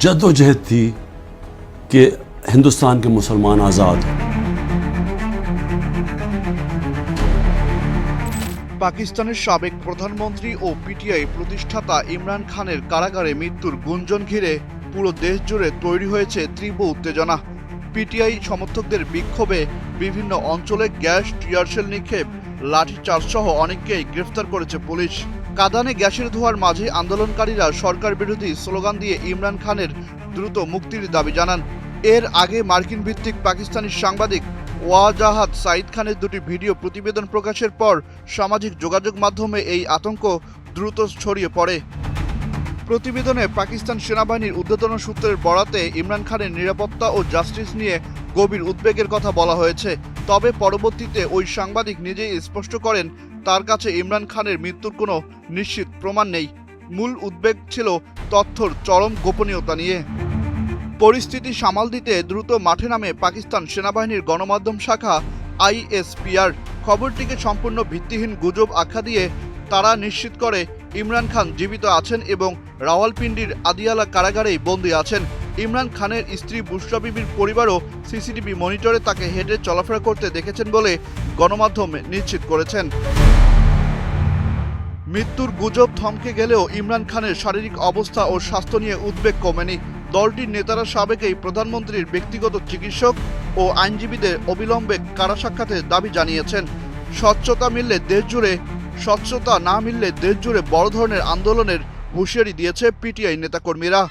जद्दोजहद थी कि हिंदुस्तान के मुसलमान आज़ाद हों। পাকিস্তানের সাবেক প্রধানমন্ত্রী ও পিটিআই প্রতিষ্ঠাতা ইমরান খানের কারাগারে মৃত্যুর গুঞ্জন ঘিরে পুরো দেশ জুড়ে তৈরি হয়েছে তীব্র উত্তেজনা। পিটিআই সমর্থকদের বিক্ষোভে বিভিন্ন অঞ্চলে গ্যাস, টিয়ারশেল নিক্ষেপ, লাঠিচার্জ সহ অনেককেই গ্রেফতার করেছে পুলিশ। কাঁদানে গ্যাসের ধোঁয়ার মাঝে আন্দোলনকারীরা সরকার বিরোধী স্লোগান দিয়ে ইমরান খানের দ্রুত মুক্তির দাবি জানান। এর আগে মার্কিন ভিত্তিক পাকিস্তানি সাংবাদিক ওয়াজাহাত সাইদ খানের দুটি ভিডিও প্রতিবেদন প্রকাশের পর সামাজিক যোগাযোগ মাধ্যমে এই আতঙ্ক দ্রুত ছড়িয়ে পড়ে। প্রতিবেদনে পাকিস্তান সেনাবাহিনীর ঊর্ধ্বতন সূত্রের বরাতে ইমরান খানের নিরাপত্তা ও জাস্টিস নিয়ে গভীর উদ্বেগের কথা বলা হয়েছে। তবে পরবর্তীতে ওই সাংবাদিক নিজেই স্পষ্ট করেন তার কাছে ইমরান খানের মৃত্যুর কোনো নিশ্চিত প্রমাণ নেই। মূল উদ্বেগ ছিল তথ্যর চরম গোপনীয়তা নিয়ে। পরিস্থিতি সামাল দিতে দ্রুত মাঠে নামে পাকিস্তান সেনাবাহিনীর গণমাধ্যম শাখা ISPR। খবরটিকে সম্পূর্ণ ভিত্তিহীন গুজব আখ্যা দিয়ে তারা নিশ্চিত করে ইমরান খান জীবিত আছেন এবং রাওয়ালপিন্ডির আদিয়ালা কারাগারেই বন্দী আছেন। ইমরান খানের স্ত্রী বুশরা বিবির পরিবারও CCTV মনিটরে তাকে হেঁটে চলাফেরা করতে দেখেছেন বলে গণমাধ্যম নিশ্চিত করেছেন। মৃত্যুর গুজব থমকে গেলেও ইমরান খানের শারীরিক অবস্থা ও স্বাস্থ্য নিয়ে উদ্বেগ কমেনি। দলটির নেতারা সাবেকেই প্রধানমন্ত্রীর ব্যক্তিগত চিকিৎসক ও আইনজীবীদের অবিলম্বে কারা সাক্ষাতের দাবি জানিয়েছেন। স্বচ্ছতা না মিললে দেশ জুড়ে বড় ধরনের আন্দোলনের হুঁশিয়ারি দিয়েছে পিটিআই নেতাকর্মীরা।